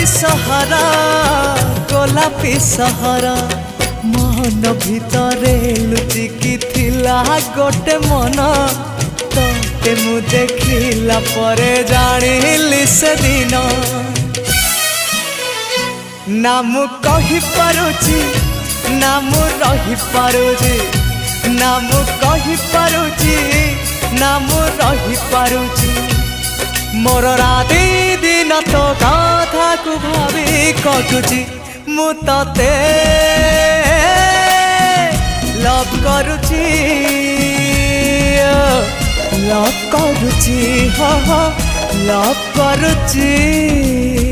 सहारा गोलापी सहारा मन भितरे लुचिकी थिला गोटे मन तोते मु देखिला परे जानिली से दिन ना मु कहि पारुची ना मु रही पारुची ना मु कहि पारुची ना मु रही पारुची मोर राति दिन तो कथा को भावी कटुची मु तते लव करुची लव करुची लव करुची।